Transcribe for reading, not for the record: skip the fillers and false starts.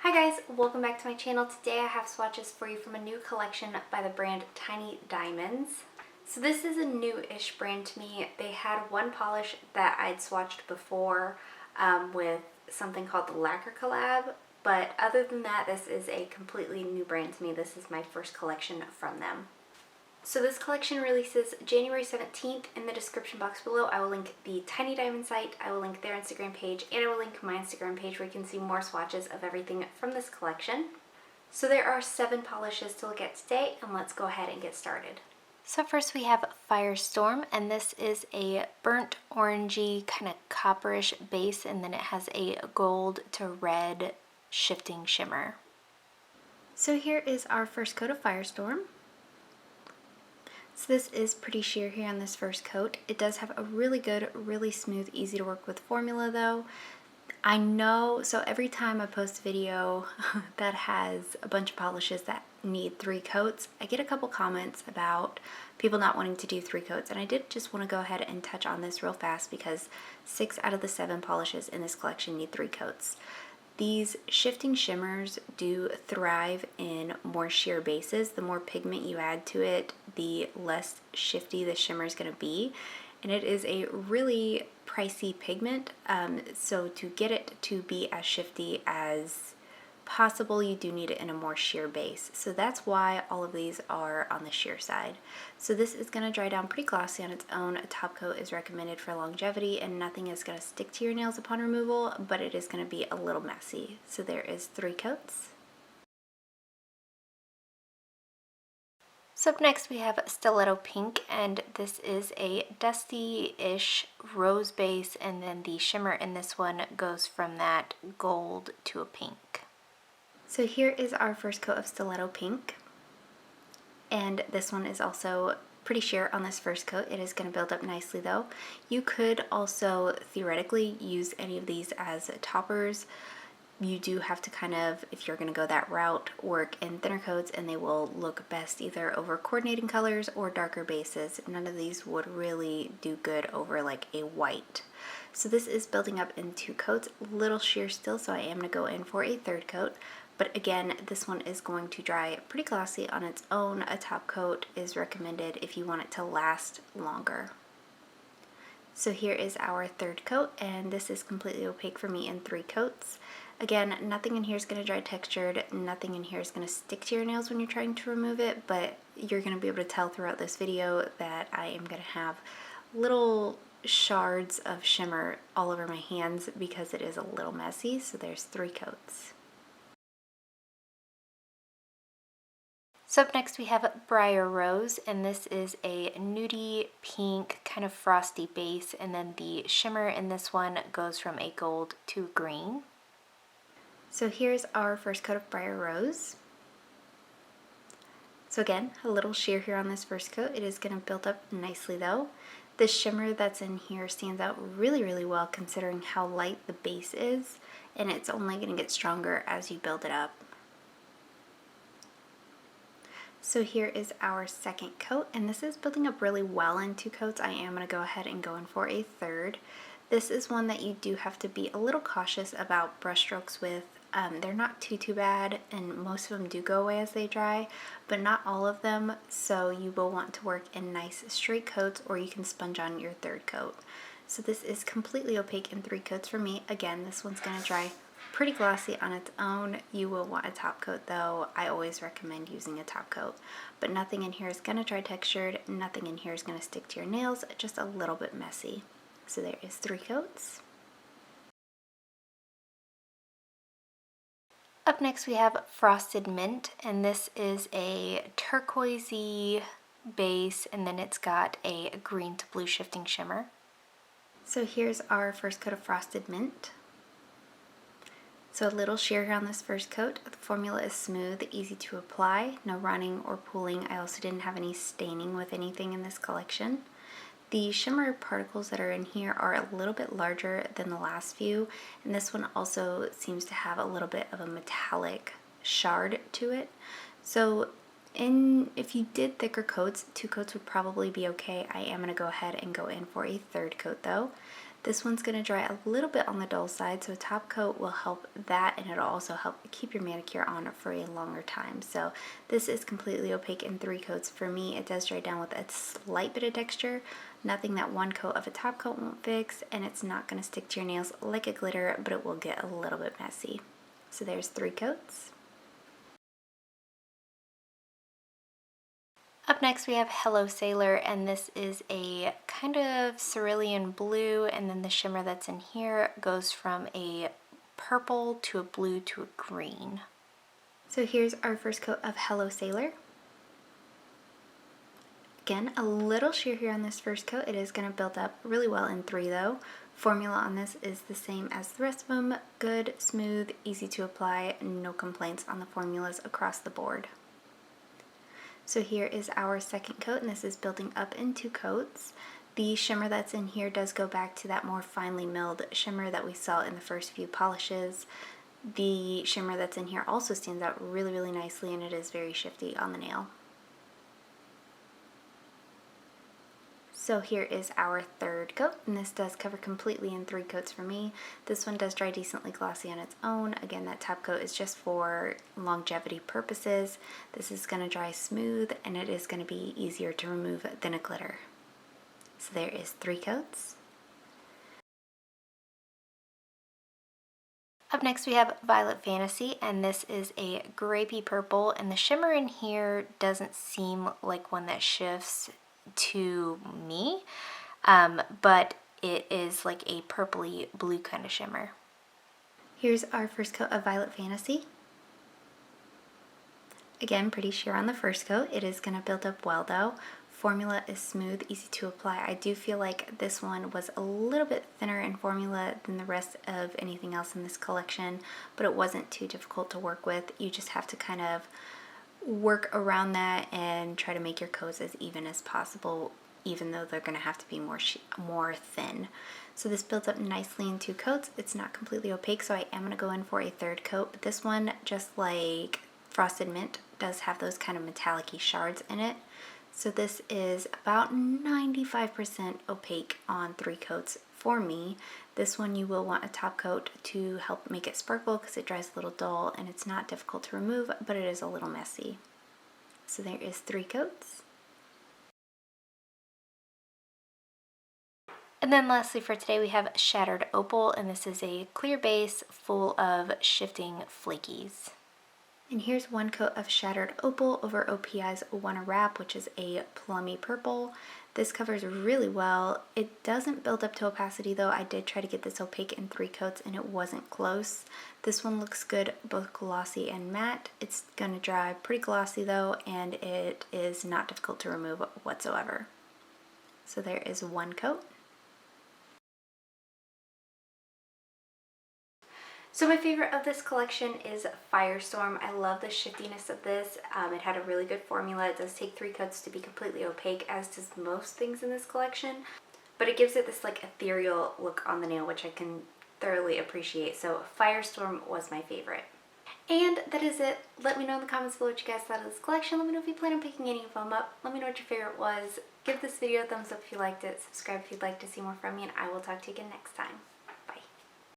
Hi guys, welcome back to my channel. Today I have swatches for you from a new collection by the brand Tiny Diamonds. So this is a new-ish brand to me. They had one polish that I'd swatched before with something called the Lacquer Collab, but other than that, this is a completely new brand to me. This is my first collection from them. So this collection releases January 17th. In the description box below, I will link the Tiny Diamond site, I will link their Instagram page, and I will link my Instagram page where you can see more swatches of everything from this collection. So there are 7 polishes to look at today, and let's go ahead and get started. So first we have Firestorm, and this is a burnt orangey kind of copperish base, and then it has a gold to red shifting shimmer. So here is our first coat of Firestorm. So this is pretty sheer here on this first coat. It does have a really good, really smooth, easy to work with formula though. I know, so every time I post a video that has a bunch of polishes that need 3 coats, I get a couple comments about people not wanting to do 3 coats, and I did just want to go ahead and touch on this real fast because 6 out of the 7 polishes in this collection need 3 coats. These shifting shimmers do thrive in more sheer bases. The more pigment you add to it, the less shifty the shimmer is going to be. And it is a really pricey pigment, so to get it to be as shifty as possible, you do need it in a more sheer base. So that's why all of these are on the sheer side. So this is going to dry down pretty glossy on its own. A top coat is recommended for longevity, and nothing is going to stick to your nails upon removal, but it is going to be a little messy. So there is 3 coats. So up next we have Stiletto Pink, and this is a dusty-ish rose base, and then the shimmer in this one goes from that gold to a pink. So here is our first coat of Stiletto Pink, and this one is also pretty sheer on this first coat. It is going to build up nicely though. You could also theoretically use any of these as toppers. You do have to kind of, if you're going to go that route, work in thinner coats, and they will look best either over coordinating colors or darker bases. None of these would really do good over like a white. So this is building up in 2 coats, little sheer still, so I am going to go in for a 3rd coat. But again, this one is going to dry pretty glossy on its own. A top coat is recommended if you want it to last longer. So here is our 3rd coat, and this is completely opaque for me in 3 coats. Again, nothing in here is going to dry textured, nothing in here is going to stick to your nails when you're trying to remove it, but you're going to be able to tell throughout this video that I am going to have little shards of shimmer all over my hands because it is a little messy. So there's 3 coats. So up next we have Briar Rose, and this is a nudie pink kind of frosty base, and then the shimmer in this one goes from a gold to green. So here's our first coat of Briar Rose. So again, a little sheer here on this first coat. It is going to build up nicely though. The shimmer that's in here stands out really, really well considering how light the base is, and it's only going to get stronger as you build it up. So here is our 2nd coat, and this is building up really well in 2 coats. I am going to go ahead and go in for a 3rd. This is one that you do have to be a little cautious about brush strokes with. They're not too bad, and most of them do go away as they dry, but not all of them, so you will want to work in nice straight coats, or you can sponge on your 3rd coat. So this is completely opaque in 3 coats for me. Again, this one's going to dry pretty glossy on its own. You will want a top coat though. I always recommend using a top coat, but nothing in here is going to dry textured, nothing in here is going to stick to your nails, just a little bit messy. So there is 3 coats. Up next we have Frosted Mint, and this is a turquoisey base, and then it's got a green to blue shifting shimmer. So here's our first coat of Frosted Mint. So a little sheer here on this first coat. The formula is smooth, easy to apply, no running or pooling. I also didn't have any staining with anything in this collection. The shimmer particles that are in here are a little bit larger than the last few, and this one also seems to have a little bit of a metallic shard to it. So if you did thicker coats, 2 coats would probably be okay. I am going to go ahead and go in for a 3rd coat though. This one's going to dry a little bit on the dull side, so a top coat will help that, and it'll also help keep your manicure on for a longer time. So this is completely opaque in 3 coats. For me, it does dry down with a slight bit of texture, nothing that 1 coat of a top coat won't fix, and it's not going to stick to your nails like a glitter, but it will get a little bit messy. So there's 3 coats. Up next we have Hello Sailor, and this is a kind of cerulean blue, and then the shimmer that's in here goes from a purple to a blue to a green. So here's our first coat of Hello Sailor. Again, a little sheer here on this first coat. It is going to build up really well in 3 though. Formula on this is the same as the rest of them. Good, smooth, easy to apply, no complaints on the formulas across the board. So here is our second coat, and this is building up in 2 coats. The shimmer that's in here does go back to that more finely milled shimmer that we saw in the first few polishes. The shimmer that's in here also stands out really, really nicely, and it is very shifty on the nail. So here is our third coat, and this does cover completely in 3 coats for me. This one does dry decently glossy on its own. Again, that top coat is just for longevity purposes. This is going to dry smooth, and it is going to be easier to remove than a glitter. So there is 3 coats. Up next we have Violet Fantasy, and this is a grapey purple, and the shimmer in here doesn't seem like one that shifts to me, but it is like a purpley blue kind of shimmer. Here's our first coat of Violet Fantasy. Again, pretty sheer on the first coat. It is going to build up well though. Formula is smooth, easy to apply. I do feel like this one was a little bit thinner in formula than the rest of anything else in this collection, but it wasn't too difficult to work with. You just have to kind of work around that and try to make your coats as even as possible, even though they're going to have to be more thin. So this builds up nicely in 2 coats. It's not completely opaque, so I am going to go in for a 3rd coat, but this one, just like Frosted Mint, does have those kind of metallic-y shards in it. So this is about 95% opaque on 3 coats for me. This one you will want a top coat to help make it sparkle because it dries a little dull, and it's not difficult to remove, but it is a little messy. So there is 3 coats. And then lastly for today we have Shattered Opal, and this is a clear base full of shifting flakies. And here's 1 coat of Shattered Opal over OPI's Wanna Wrap, which is a plummy purple. This covers really well. It doesn't build up to opacity though. I did try to get this opaque in 3 coats and it wasn't close. This one looks good, both glossy and matte. It's gonna dry pretty glossy though, and it is not difficult to remove whatsoever. So there is 1 coat. So my favorite of this collection is Firestorm. I love the shiftiness of this. It had a really good formula. It does take 3 coats to be completely opaque, as does most things in this collection. But it gives it this like ethereal look on the nail, which I can thoroughly appreciate. So Firestorm was my favorite. And that is it. Let me know in the comments below what you guys thought of this collection. Let me know if you plan on picking any of them up. Let me know what your favorite was. Give this video a thumbs up if you liked it. Subscribe if you'd like to see more from me, and I will talk to you again next time.